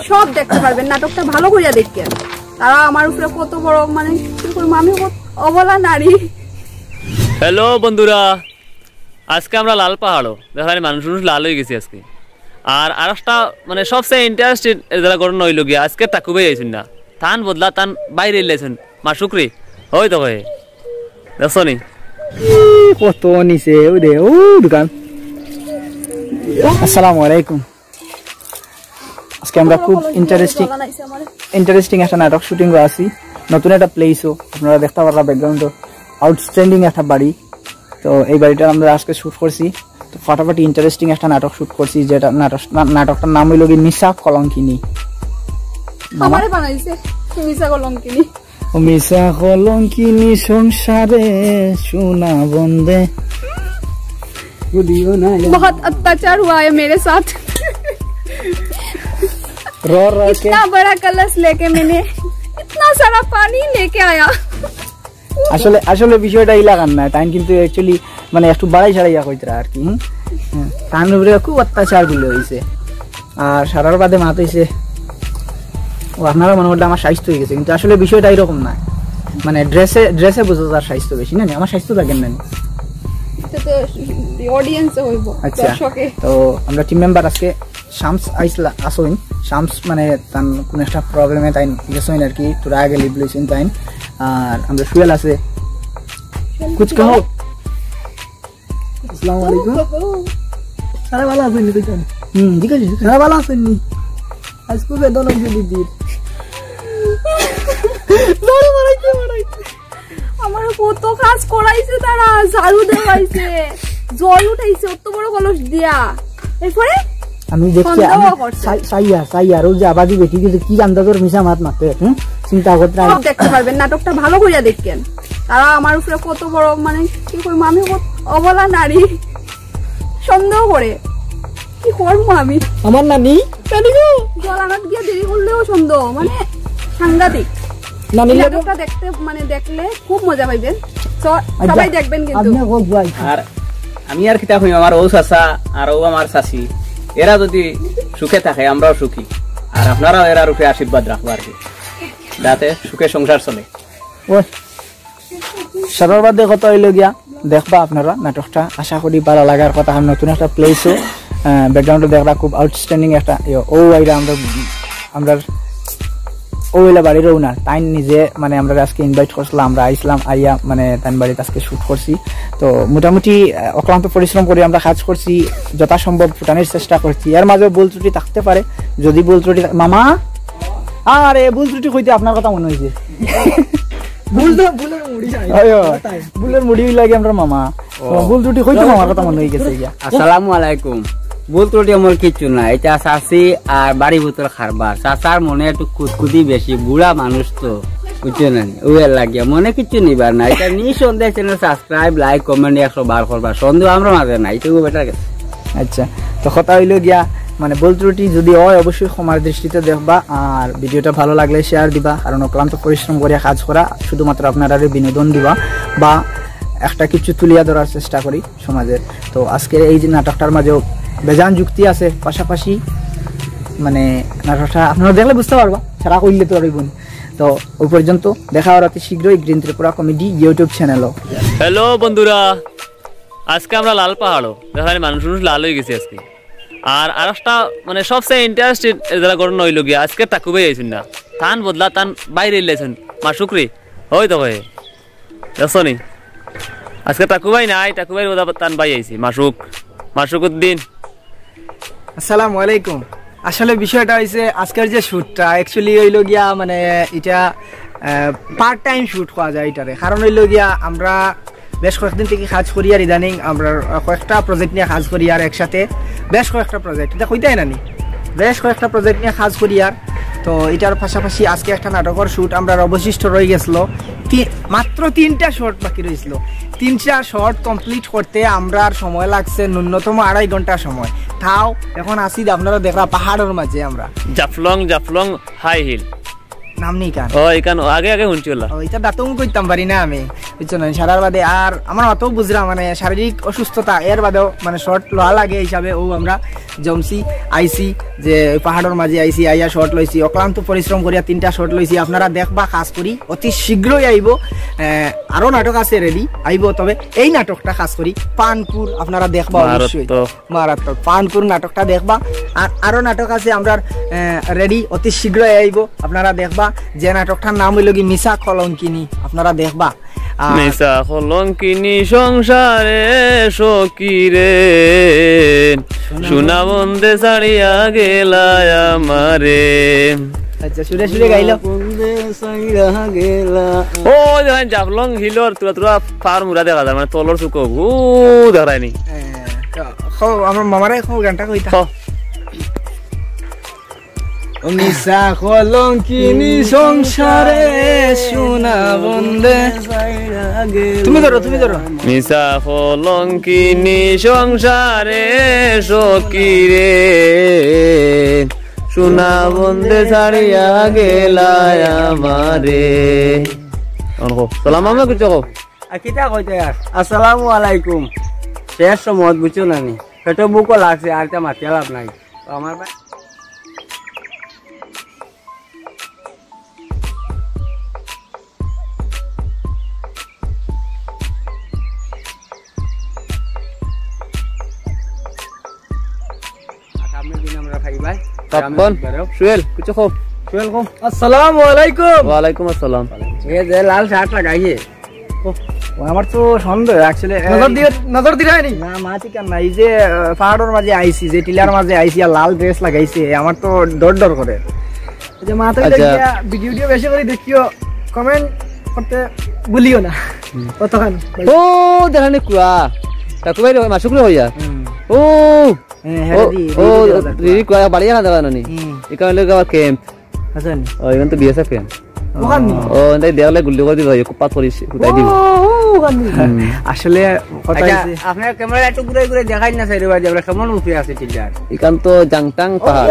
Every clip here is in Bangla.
সব দেখতে পারবেন, নাটকটা ভালো করিয়া দেখেন। তারা আমার উপরে কত বড় মানে কি করবো, আমি অবলা নারী। হ্যালো বন্ধুরা, আজকে আমরা লাল পাহাড়ও দেখা মানুষ লাল হয়ে গেছি আজকে। আর আরেকটা মানে সবচেয়ে ইন্টারেস্টেড যারা ঘটনা হইল গিয়া আজকে তাকুবে যাইছেন না, তান বদলা তান বাইরে এলাইছেন মা শুক্রি হই তো ভাই দেখছো নি কত নিচে ওই দে ও দোকান। আসসালামু আলাইকুম। আজকে আমরা খুব ইন্টারেস্টিং একটা নাটক শুটিং করে আছি। নতুন একটা প্লেসও আপনারা দেখতে পারলা, ব্যাকগ্রাউন্ড আউটস্ট্যান্ডিং একটা বাড়ি। তো এই বাড়িটা আমরা আজকে শুট করছি। তো ফাটাফাটি ইন্টারেস্টিং একটা নাটক শুট করছি, যেটা নাটকটার নাম হইল কি মিশা কলঙ্কিনী। আমারে বানাইছে মিশা কলঙ্কিনী। ও মিশা কলঙ্কিনী সংসারে সোনা বন্দে बहुत अत्याचार हुआ है मेरे साथ। इतना बड़ा कलश लेके मैंने इतना सारा पानी लेके आया। আসলে বিষয়টা ইলাকার না, তাই কিন্তু অ্যাকচুয়ালি মানে একটু বাড়াই ছাড়াইয়া কইতরা আর কি। তার উপরে খুব অত্যাচার গুলো হয়েছে। আর সারার বাদে মাত হয়েছে ও আপনারা মনে করলে আমার স্বাস্থ্য হয়ে গেছে, কিন্তু আসলে বিষয়টা এরকম না। মানে ড্রেসে বোঝা তার স্বাস্থ্য বেশি না, আমার স্বাস্থ্য থাকেন না। আচ্ছা, তো আমরা টিম মেম্বার আজকে শামস আসইন। শামস মানে তার কোন একটা প্রবলেমে তাই গেছইন আর কি, তোরা আগে লিভ লইছেন তাই। আর আমরা সুয়েল আছে কুছ কহো। আসসালামু আলাইকুম। সারা ভালো আছেন নি? ঠিক আছে, সারা ভালো আছেন নি? আজকে বেদন হইছে দিদির দৌড় মারাইতে আমার কত কাজ করাইছে, তারা ঝাড়ু দেওয়াইছে, জল উঠাইছে অত বড় কলস দিয়া। এরপরে আমি দেখছি সাইয়া রোজ আবাদি বেটি কি আন্দাজের মিশা মাত মারতে চিন্তা করতে দেখতে পারবেন, নাটকটা ভালো করিয়া দেখেন। তারা আমার উপরে কত বড় মানে কি করবো, আমি অবলা নারী সন্দেহ করে কি করবো আমি। আমার নানি জল আনাত গিয়ে দেরি করলেও সন্দেহ, মানে সাংঘাতিক। নাটকটা দেখতে মানে দেখলে খুব মজা পাইবেন, সবাই দেখবেন কিন্তু। আর আমি আর কিতা হইম, আমার ও চাচা আর ও আমার চাচি, এরা যদি সুখে থাকে আমরাও সুখী, আর আপনারাও এরা রূপে আশীর্বাদ রাখবো আর কি, যাতে সুখে সংসার চলে। সবার বাদে কত হইল গিয়া দেখবা আপনারা নাটকটা, আশা করি ভালো লাগার কথা। নতুন একটা প্লেসও ব্যাকগ্রাউন্ডে দেখবা খুব আউটস্ট্যান্ডিং একটা। ও আইরা আমরা ওইলা বাড়ির ওনার তাই নিজে মানে আমরা আজকে ইনভাইট করছিলাম, আমরা আইসলাম আইয়া মানে তাই বাড়িতে আজকে শুট করছি। তো মোটামুটি অক্লান্ত পরিশ্রম করে আমরা কাজ করছি, যথাসম্ভব ফুটানোর চেষ্টা করছি। এর মাঝে ভুল ত্রুটি থাকতে পারে, যদি ভুল ত্রুটি মামা আরে ভুল ত্রুটি হইতে আপনার কথা মনে হয়েছে ভুলের মুড়ি লাগে আমরা মামা, ভুল ত্রুটি হইতে আমার কথা মনে হয়ে গেছে। আসসালামু আলাইকুম। ভুল ত্রুটি আমার কিছু না, এটা চাষি আর বাড়ি ভিতর খারবার। চাষার মনে একটু কুদকুদি বেশি, বুড়া মানুষ তো বুঝছো না, ওয়ের লাগিয়া মনে কিছু নিবার না। এটা নিঃসন্দেহ চ্যানেল সাবস্ক্রাইব লাইক কমেন্ট 100 করবার, সন্দেহ আমরা মাঝে না, এটা বেটার গেছে। আচ্ছা, তো কথা হইল গিয়া মানে ভুল ত্রুটি যদি হয় অবশ্যই ক্ষমার দৃষ্টিতে দেখবা, আর ভিডিওটা ভালো লাগলে শেয়ার দিবা, কারণ অক্লান্ত পরিশ্রম করে কাজ করা শুধুমাত্র আপনারা বিনোদন দিবা বা একটা কিছু তুলিয়া ধরার চেষ্টা করি সমাজের। তো আজকের এই যে নাটকটার মাঝেও বেজান যুক্তি আছে, পাশাপাশি মানে নাটকটা আপনারা দেখলে বুঝতে পারবা, সারা করলে তো রইব। তো ওই পর্যন্ত দেখা আর অতি শীঘ্রই গ্রিন ত্রিপুরা কমেডি ইউটিউব চ্যানেলও। হ্যালো বন্ধুরা, আজকে আমরা লাল পাহাড়ও দেখা মানুষ লাল হয়ে গেছি আজকে। আর আরেকটা মানে সবচেয়ে ইন্টারেস্টেড যারা ঘটনা হইল গিয়া আজকে তাকুবে যাইছেন না, তান বদলা তান বাইরে এলাইছেন মা শুক্রি হই তো ভাই দেখছো নি। আজকে তাকুবাই নাই, তাকুবাই বদলা তান বাই আইছি মাসুক উদ্দিন। আসসালামু আলাইকুম। আসলে বিষয়টা হয়েছে আজকের যে শ্যুটটা অ্যাকচুয়ালি হইল গিয়া মানে এটা পার্ট টাইম শ্যুট করা যায় এটারে, কারণ হইল গিয়া আমরা বেশ কয়েকদিন থেকে কাজ করি, আর ইদানিং আমরা কয়েকটা প্রজেক্ট নিয়ে কাজ করি, আর একসাথে বেশ কয়েকটা প্রজেক্ট এটা কইতাই নানি বেশ কয়েকটা প্রজেক্ট নিয়ে কাজ করি। আর তো এটার পাশাপাশি আজকে একটা নাটকের শ্যুট আমরা অবশিষ্ট রয়ে গেছিল, মাত্র 3টা শর্ট বাকি রয়েছিল। 3টা শর্ট কমপ্লিট করতে আমরা সময় লাগছে ন্যূনতম 2.5 ঘন্টা সময়। তাও এখন আসি আপনারা দেখরা পাহাড়ের মাঝে আমরা জাফলং হাই হিল নাম নেই কান ও এখান আগে আগে শুনছি ওলা এটা দাঁতও করতাম পারি না আমি বুঝছো না সারার বাদে আর আমার অত বুঝলাম মানে শারীরিক অসুস্থতা এর বাদেও মানে শর্ট লওয়া লাগে হিসাবে ও আমরা জমছি আইসি যে পাহাড়ের মাঝে আইসি আইয়া শর্ট লইছি অক্লান্ত পরিশ্রম করিয়া 3টা শর্ট লইছি আপনারা দেখবা খাস করি অতি শীঘ্রই আইব আরো নাটক আছে রেডি আইব তবে এই নাটকটা খাস করি পানপুর আপনারা দেখবা অবশ্যই মারাত্মক পানপুর নাটকটা দেখবা আর আরো নাটক আছে আমরা রেডি অতি শীঘ্রই আইব আপনারা দেখবা যে নাটকটার নাম হইল কি মিশা কলঙ্কিনী আপনারা দেখবা মিশা কলঙ্কিনী সংসারে সকিরে সোনা বন্দে ছাড়িয়া গেলা আমারে আচ্ছা সুরে সুরে গাইলো ও দেখেন জাফলং হিলর তুরা তুরা ফার মুরা দেখা যায় মানে তলর চুক দেখায়নি আমার মামারে গানটা কইতা মিশা কলঙ্কিনী সংসারে সোনা বন্দে তুমি ধরো মিশা কলঙ্কিনী সংসারে সকিরে সোনা বন্দে ছাড়িয়া গেলা আমারে সালাম আমরা কিছু কো কিতা কইতে আসসালামু আলাইকুম শেষ সময় বুঝছো না নি পেটো বুকও লাগছে আর তা মাতি লাভ নাই আমার ভাই সুয়েল কিছু কো সুয়েল কো আসসালামু আলাইকুম ওয়ালাইকুম আসসালাম এ যে লাল শার্ট লাগাইছে আমার তো সন্দেহ অ্যাকচুয়ালি নজর দিয়ে হয়নি না মাছি কেন না এই যে পাহাড়ের মাঝে আইসি যে টিলার মাঝে আইসি আর লাল ড্রেস লাগাইছে আমার তো ডর করে যে মাথা ভিডিও বেশি করে দেখিও কমেন্ট করতে ভুলিও না কতক্ষণ ও দেখানি কুয়া তাকু ভাই মাসুকুলো হইয়া ও ও দিদি কুয়া বাড়িয়া না দেওয়া নানি এখানে লোক আবার ক্যাম্প হাসান ও এখানে তো বিএসএফ ক্যাম্প ওখান ও তাই দেওয়ালে গুলি করে দিবা কুপাত করিস উঠাই দিব আসলে কথা আছে আপনার ক্যামেরা একটু ঘুরে ঘুরে দেখাই না সাইড বাজে আমরা কেমন উপরে আছে টিলার এখান তো জাংটাং পাহাড়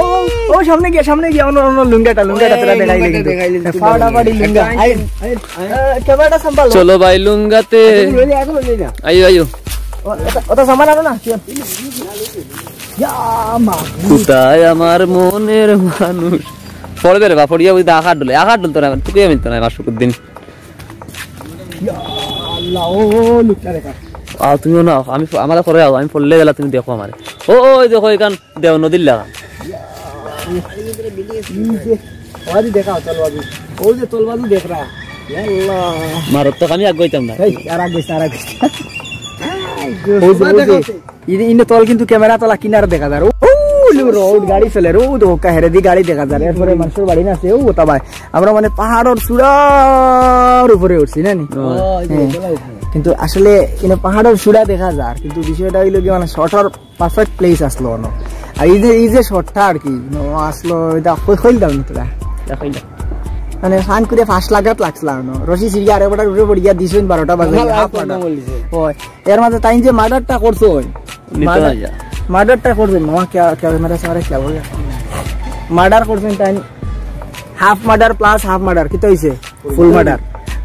ও সামনে গিয়ে অন্য লুঙ্গাটা তোরা দেখাইলে ফাড়া ফাড়ি লুঙ্গা ক্যামেরাটা সম্ভাল চলো ভাই লুঙ্গাতে আইও আইও ওটা সামান আনো না কোথায় আমার মনের মানুষ পড়বে রে বা পড়িয়া বুঝতে আঘাত ডলে তো না তুই আমি তো না মাসুকুর দিন তুমিও না আমি আমার পরে আও আমি পড়লে গেলা তুমি দেখো আমার ও ওই দেখো এখান দেও নদীর লাগা দেখাও তলবাজু ও যে তলবাজু দেখ রা মারত তো আমি আগাইতাম না ইনে তল কিন্তু ক্যামেরা তলা কিনার দেখা যায় রোড গাড়ি চলে রোদ হেরেদি গাড়ি দেখা যায় এরপরে মানুষের বাড়ি না আছে ও ওটা ভাই আমরা মানে পাহাড়ের চূড়ার উপরে উঠছি না কিন্তু আসলে এনে পাহাড়ের চূড়া দেখা যায় কিন্তু বিষয়টা হইলো কি মানে শর্টর পারফেক্ট প্লেস আসলো আর এই যে শর্টটা আর কি আসলো এটা কইল দাও নি তোরা মানে ফান করে 5 লাখ লাগছিল রশি সিরিয়া আরে বড় উঠে পড়িয়া দিছেন 12টা বাজে ওই এর মাঝে তাই যে মার্ডারটা করছো মার্ডারটা করবেন মামা ক্যামেরা সামনে কি হবে মার্ডার করবেন তাই half murder plus half murder কি তো হইছে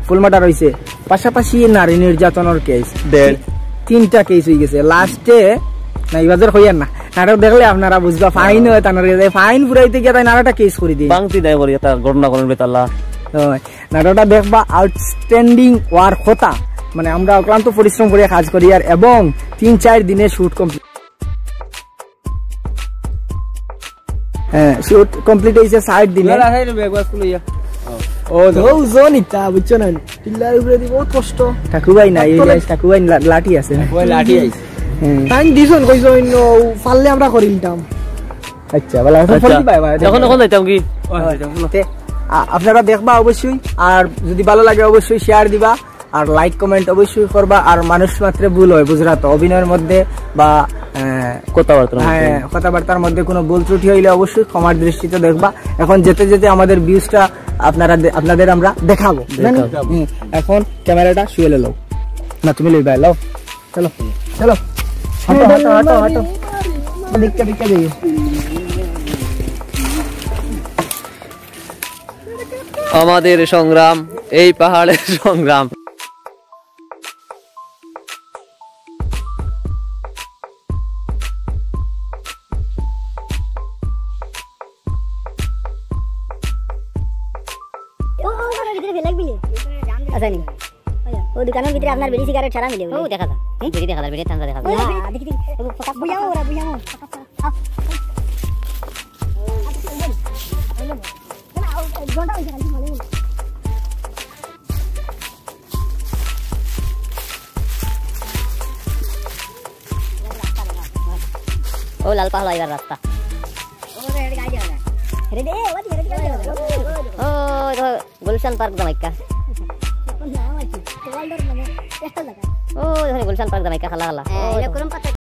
ফুল মার্ডার হইছে পাশাপাশি নারী নির্যাতনের কেস 3টা কেস হই গেছে লাস্টে না ইবাজার হইয়ার না নাটক দেখলে আপনারা বুঝবা ফাইন হয় তানার ফাইন পুরাইতে গিয়ে তাই নাটকটা কেস করে দিই বাংতি দেয় করি এটা ঘটনা করেন বেতাল্লা নাটকটা দেখবা আউটস্ট্যান্ডিং ওয়ার্ক হতা মানে আমরা অক্লান্ত পরিশ্রম করে কাজ করি আর এবং 3-4 দিনে শুট কমপ্লিট শুট কমপ্লিট হইছে 60 দিনে ও জোনিতা বুঝছো না টিল্লার উপরে দি বহুত কষ্ট ঠাকুরবাই নাই ঠাকুরবাই লাঠি আছে ওই লাঠি আইছে টাইম দিছন কইছো পারলে আমরা করিলতাম আচ্ছা বলা এখন যাইতাম কি আপনারা দেখবা অবশ্যই আর যদি ভালো লাগে অবশ্যই শেয়ার দিবা আর লাইক কমেন্ট অবশ্যই করবা আর মানুষ মাত্র ভুল হয় বুঝরা তো অভিনয়ের মধ্যে বা কথাবার্তার মধ্যে কোনো ভুল ত্রুটি হইলে অবশ্যই ক্ষমার দৃষ্টিতে দেখবা এখন যেতে যেতে আমাদের ভিউজটা আপনাদের আমরা দেখাবো এখন ক্যামেরাটা শুয়ে লো না তুমি লইবা লও চলো চলো হাঁটো দিকে যাইয়ে আমাদের সংগ্রাম, এই পাহাড়ের সংগ্রাম। ও দোকানের ভিতরে আপনার বিড়ি সিগারেট ছাড়া মিলে ও দেখা যায় বিড়ি দেখা যায় বিড়ি ঠান্ডা দেখা যায় দেখি বুঝাও ওরা বুঝাও ও লাল পাহাড় এবার রাস্তা ও গুলশান পার্ক জামাইকা ও গুলশান পার্ক জামাইকা খালা খালা